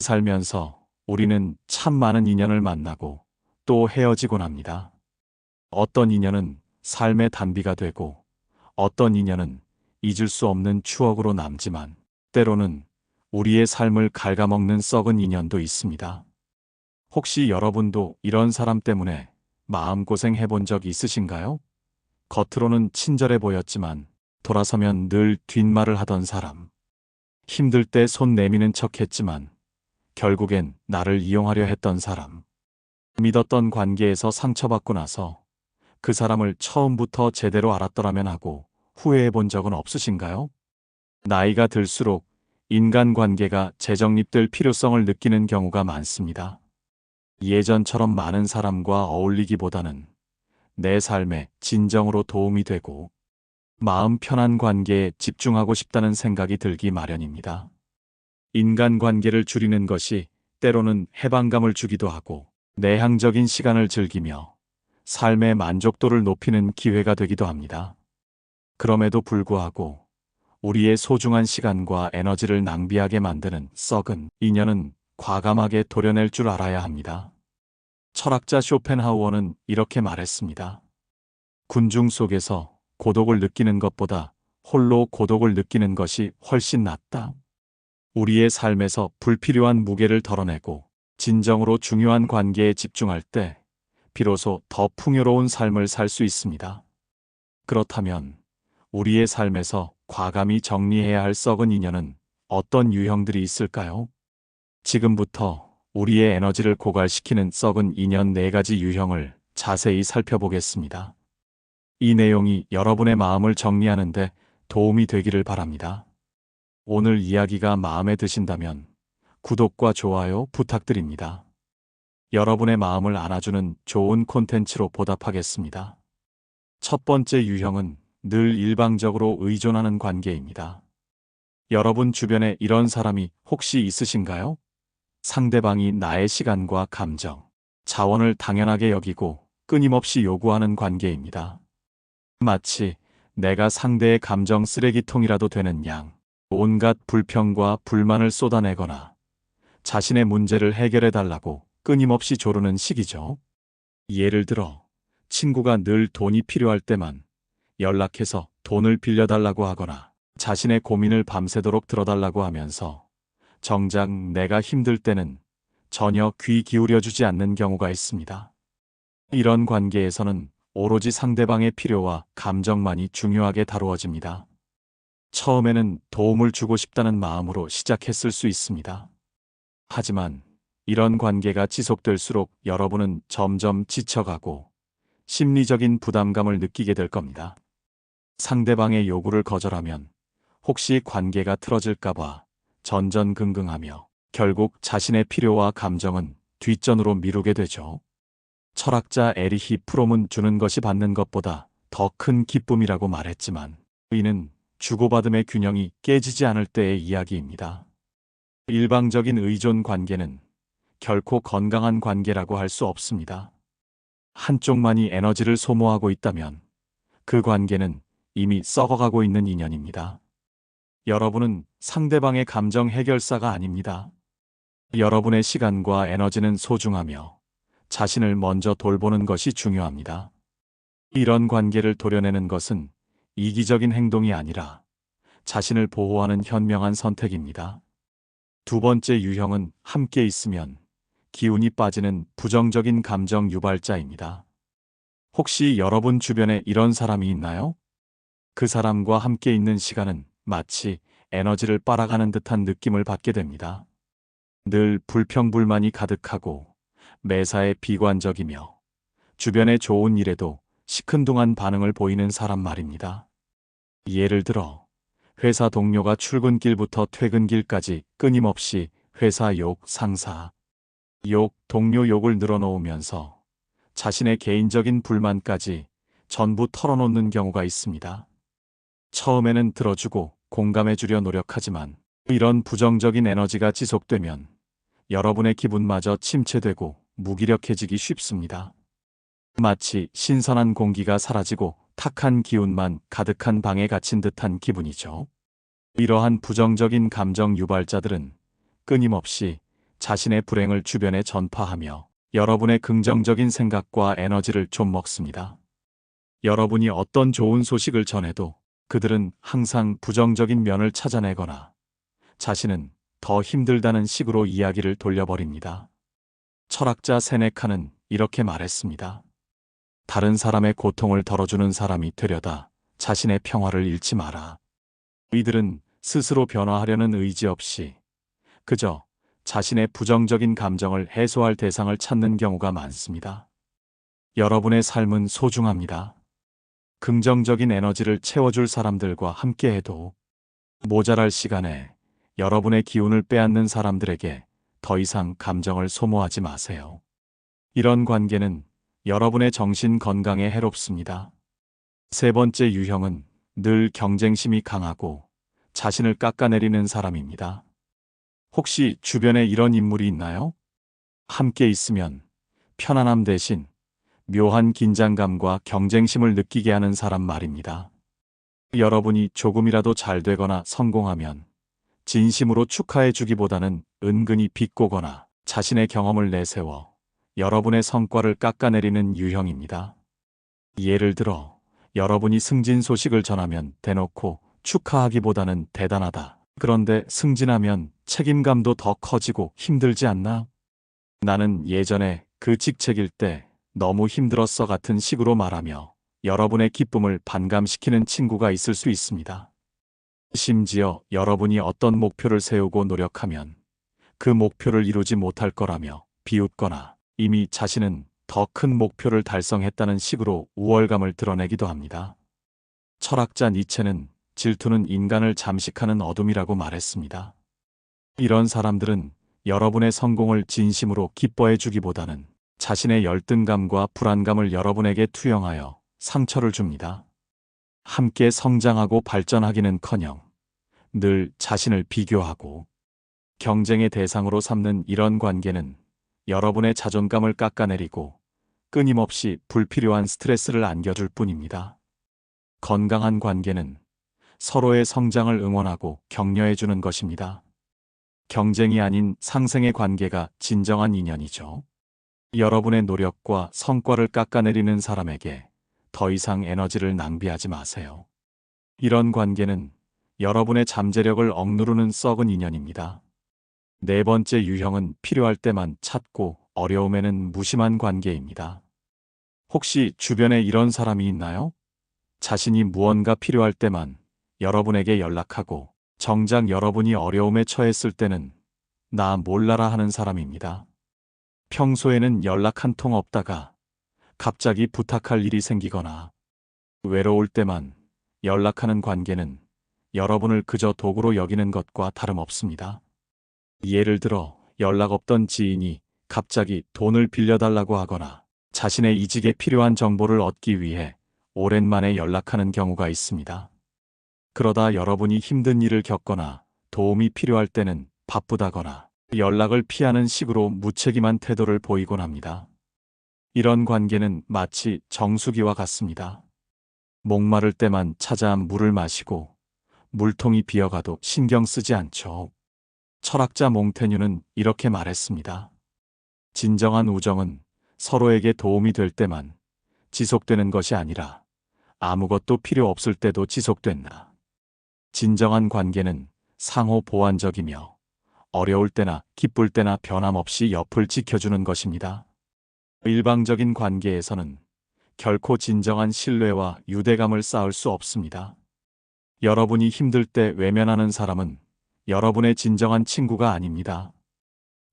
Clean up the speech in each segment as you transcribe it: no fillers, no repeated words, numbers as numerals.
살면서 우리는 참 많은 인연을 만나고 또 헤어지곤 합니다. 어떤 인연은 삶의 단비가 되고 어떤 인연은 잊을 수 없는 추억으로 남지만 때로는 우리의 삶을 갉아먹는 썩은 인연도 있습니다. 혹시 여러분도 이런 사람 때문에 마음고생 해본 적 있으신가요? 겉으로는 친절해 보였지만 돌아서면 늘 뒷말을 하던 사람. 힘들 때 손 내미는 척 했지만 결국엔 나를 이용하려 했던 사람. 믿었던 관계에서 상처받고 나서 그 사람을 처음부터 제대로 알았더라면 하고 후회해 본 적은 없으신가요? 나이가 들수록 인간관계가 재정립될 필요성을 느끼는 경우가 많습니다. 예전처럼 많은 사람과 어울리기보다는 내 삶에 진정으로 도움이 되고 마음 편한 관계에 집중하고 싶다는 생각이 들기 마련입니다. 인간관계를 줄이는 것이 때로는 해방감을 주기도 하고 내향적인 시간을 즐기며 삶의 만족도를 높이는 기회가 되기도 합니다. 그럼에도 불구하고 우리의 소중한 시간과 에너지를 낭비하게 만드는 썩은 인연은 과감하게 도려낼 줄 알아야 합니다. 철학자 쇼펜하우어는 이렇게 말했습니다. 군중 속에서 고독을 느끼는 것보다 홀로 고독을 느끼는 것이 훨씬 낫다. 우리의 삶에서 불필요한 무게를 덜어내고 진정으로 중요한 관계에 집중할 때 비로소 더 풍요로운 삶을 살 수 있습니다. 그렇다면 우리의 삶에서 과감히 정리해야 할 썩은 인연은 어떤 유형들이 있을까요? 지금부터 우리의 에너지를 고갈시키는 썩은 인연 4가지 유형을 자세히 살펴보겠습니다. 이 내용이 여러분의 마음을 정리하는 데 도움이 되기를 바랍니다. 오늘 이야기가 마음에 드신다면 구독과 좋아요 부탁드립니다. 여러분의 마음을 안아주는 좋은 콘텐츠로 보답하겠습니다. 첫 번째 유형은 늘 일방적으로 의존하는 관계입니다. 여러분 주변에 이런 사람이 혹시 있으신가요? 상대방이 나의 시간과 감정, 자원을 당연하게 여기고 끊임없이 요구하는 관계입니다. 마치 내가 상대의 감정 쓰레기통이라도 되는 양, 온갖 불평과 불만을 쏟아내거나 자신의 문제를 해결해달라고 끊임없이 조르는 식이죠. 예를 들어 친구가 늘 돈이 필요할 때만 연락해서 돈을 빌려달라고 하거나 자신의 고민을 밤새도록 들어달라고 하면서 정작 내가 힘들 때는 전혀 귀 기울여주지 않는 경우가 있습니다. 이런 관계에서는 오로지 상대방의 필요와 감정만이 중요하게 다루어집니다. 처음에는 도움을 주고 싶다는 마음으로 시작했을 수 있습니다. 하지만 이런 관계가 지속될수록 여러분은 점점 지쳐가고 심리적인 부담감을 느끼게 될 겁니다. 상대방의 요구를 거절하면 혹시 관계가 틀어질까봐 전전긍긍하며 결국 자신의 필요와 감정은 뒷전으로 미루게 되죠. 철학자 에리히 프롬은 주는 것이 받는 것보다 더 큰 기쁨이라고 말했지만 이는 주고받음의 균형이 깨지지 않을 때의 이야기입니다. 일방적인 의존 관계는 결코 건강한 관계라고 할 수 없습니다. 한쪽만이 에너지를 소모하고 있다면 그 관계는 이미 썩어가고 있는 인연입니다. 여러분은 상대방의 감정 해결사가 아닙니다. 여러분의 시간과 에너지는 소중하며 자신을 먼저 돌보는 것이 중요합니다. 이런 관계를 도려내는 것은 이기적인 행동이 아니라 자신을 보호하는 현명한 선택입니다. 두 번째 유형은 함께 있으면 기운이 빠지는 부정적인 감정 유발자입니다. 혹시 여러분 주변에 이런 사람이 있나요? 그 사람과 함께 있는 시간은 마치 에너지를 빨아가는 듯한 느낌을 받게 됩니다. 늘 불평불만이 가득하고 매사에 비관적이며 주변의 좋은 일에도 시큰둥한 반응을 보이는 사람 말입니다. 예를 들어 회사 동료가 출근길부터 퇴근길까지 끊임없이 회사 욕, 상사 욕, 동료 욕을 늘어놓으면서 자신의 개인적인 불만까지 전부 털어놓는 경우가 있습니다. 처음에는 들어주고 공감해주려 노력하지만 이런 부정적인 에너지가 지속되면 여러분의 기분마저 침체되고 무기력해지기 쉽습니다. 마치 신선한 공기가 사라지고 탁한 기운만 가득한 방에 갇힌 듯한 기분이죠. 이러한 부정적인 감정 유발자들은 끊임없이 자신의 불행을 주변에 전파하며 여러분의 긍정적인 생각과 에너지를 좀 먹습니다. 여러분이 어떤 좋은 소식을 전해도 그들은 항상 부정적인 면을 찾아내거나 자신은 더 힘들다는 식으로 이야기를 돌려버립니다. 철학자 세네카는 이렇게 말했습니다. 다른 사람의 고통을 덜어주는 사람이 되려다 자신의 평화를 잃지 마라. 이들은 스스로 변화하려는 의지 없이 그저 자신의 부정적인 감정을 해소할 대상을 찾는 경우가 많습니다. 여러분의 삶은 소중합니다. 긍정적인 에너지를 채워줄 사람들과 함께해도 모자랄 시간에 여러분의 기운을 빼앗는 사람들에게 더 이상 감정을 소모하지 마세요. 이런 관계는 여러분의 정신 건강에 해롭습니다. 세 번째 유형은 늘 경쟁심이 강하고 자신을 깎아내리는 사람입니다. 혹시 주변에 이런 인물이 있나요? 함께 있으면 편안함 대신 묘한 긴장감과 경쟁심을 느끼게 하는 사람 말입니다. 여러분이 조금이라도 잘 되거나 성공하면 진심으로 축하해 주기보다는 은근히 비꼬거나 자신의 경험을 내세워 여러분의 성과를 깎아내리는 유형입니다. 예를 들어 여러분이 승진 소식을 전하면 대놓고 축하하기보다는 대단하다. 그런데 승진하면 책임감도 더 커지고 힘들지 않나? 나는 예전에 그 직책일 때 너무 힘들었어 같은 식으로 말하며 여러분의 기쁨을 반감시키는 친구가 있을 수 있습니다. 심지어 여러분이 어떤 목표를 세우고 노력하면 그 목표를 이루지 못할 거라며 비웃거나 이미 자신은 더 큰 목표를 달성했다는 식으로 우월감을 드러내기도 합니다. 철학자 니체는 질투는 인간을 잠식하는 어둠이라고 말했습니다. 이런 사람들은 여러분의 성공을 진심으로 기뻐해 주기보다는 자신의 열등감과 불안감을 여러분에게 투영하여 상처를 줍니다. 함께 성장하고 발전하기는커녕 늘 자신을 비교하고 경쟁의 대상으로 삼는 이런 관계는 여러분의 자존감을 깎아내리고 끊임없이 불필요한 스트레스를 안겨줄 뿐입니다. 건강한 관계는 서로의 성장을 응원하고 격려해주는 것입니다. 경쟁이 아닌 상생의 관계가 진정한 인연이죠. 여러분의 노력과 성과를 깎아내리는 사람에게 더 이상 에너지를 낭비하지 마세요. 이런 관계는 여러분의 잠재력을 억누르는 썩은 인연입니다. 네 번째 유형은 필요할 때만 찾고 어려움에는 무심한 관계입니다. 혹시 주변에 이런 사람이 있나요? 자신이 무언가 필요할 때만 여러분에게 연락하고 정작 여러분이 어려움에 처했을 때는 나 몰라라 하는 사람입니다. 평소에는 연락 한 통 없다가 갑자기 부탁할 일이 생기거나 외로울 때만 연락하는 관계는 여러분을 그저 도구로 여기는 것과 다름없습니다. 예를 들어 연락 없던 지인이 갑자기 돈을 빌려달라고 하거나 자신의 이직에 필요한 정보를 얻기 위해 오랜만에 연락하는 경우가 있습니다. 그러다 여러분이 힘든 일을 겪거나 도움이 필요할 때는 바쁘다거나 연락을 피하는 식으로 무책임한 태도를 보이곤 합니다. 이런 관계는 마치 정수기와 같습니다. 목마를 때만 찾아 물을 마시고 물통이 비어가도 신경 쓰지 않죠. 철학자 몽테뉴는 이렇게 말했습니다. 진정한 우정은 서로에게 도움이 될 때만 지속되는 것이 아니라 아무것도 필요 없을 때도 지속된다. 진정한 관계는 상호 보완적이며 어려울 때나 기쁠 때나 변함없이 옆을 지켜주는 것입니다. 일방적인 관계에서는 결코 진정한 신뢰와 유대감을 쌓을 수 없습니다. 여러분이 힘들 때 외면하는 사람은 여러분의 진정한 친구가 아닙니다.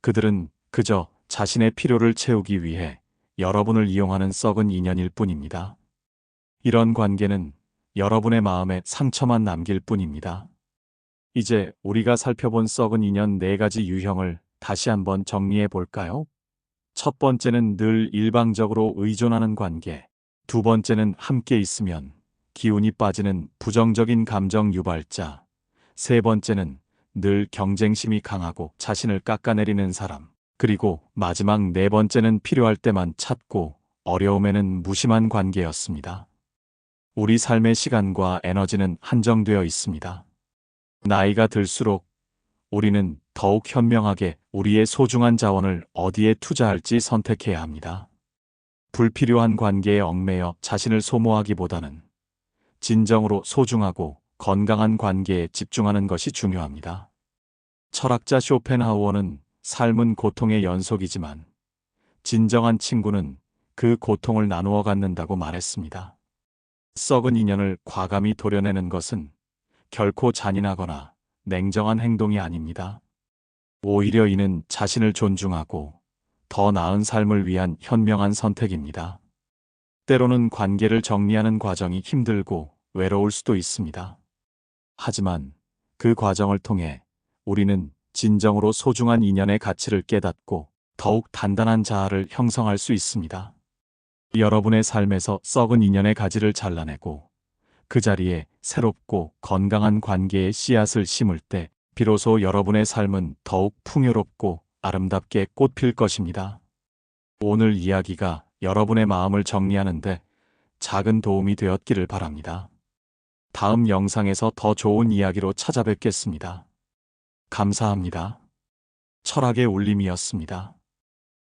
그들은 그저 자신의 필요를 채우기 위해 여러분을 이용하는 썩은 인연일 뿐입니다. 이런 관계는 여러분의 마음에 상처만 남길 뿐입니다. 이제 우리가 살펴본 썩은 인연 4가지 유형을 다시 한번 정리해 볼까요? 첫 번째는 늘 일방적으로 의존하는 관계. 두 번째는 함께 있으면 기운이 빠지는 부정적인 감정 유발자. 세 번째는 늘 경쟁심이 강하고 자신을 깎아내리는 사람. 그리고 마지막 4번째는 필요할 때만 찾고 어려움에는 무심한 관계였습니다. 우리 삶의 시간과 에너지는 한정되어 있습니다. 나이가 들수록 우리는 더욱 현명하게 우리의 소중한 자원을 어디에 투자할지 선택해야 합니다. 불필요한 관계에 얽매여 자신을 소모하기보다는 진정으로 소중하고 건강한 관계에 집중하는 것이 중요합니다. 철학자 쇼펜하우어는 삶은 고통의 연속이지만 진정한 친구는 그 고통을 나누어 갖는다고 말했습니다. 썩은 인연을 과감히 도려내는 것은 결코 잔인하거나 냉정한 행동이 아닙니다. 오히려 이는 자신을 존중하고 더 나은 삶을 위한 현명한 선택입니다. 때로는 관계를 정리하는 과정이 힘들고 외로울 수도 있습니다. 하지만 그 과정을 통해 우리는 진정으로 소중한 인연의 가치를 깨닫고 더욱 단단한 자아를 형성할 수 있습니다. 여러분의 삶에서 썩은 인연의 가지를 잘라내고 그 자리에 새롭고 건강한 관계의 씨앗을 심을 때 비로소 여러분의 삶은 더욱 풍요롭고 아름답게 꽃필 것입니다. 오늘 이야기가 여러분의 마음을 정리하는데 작은 도움이 되었기를 바랍니다. 다음 영상에서 더 좋은 이야기로 찾아뵙겠습니다. 감사합니다. 철학의 울림이었습니다.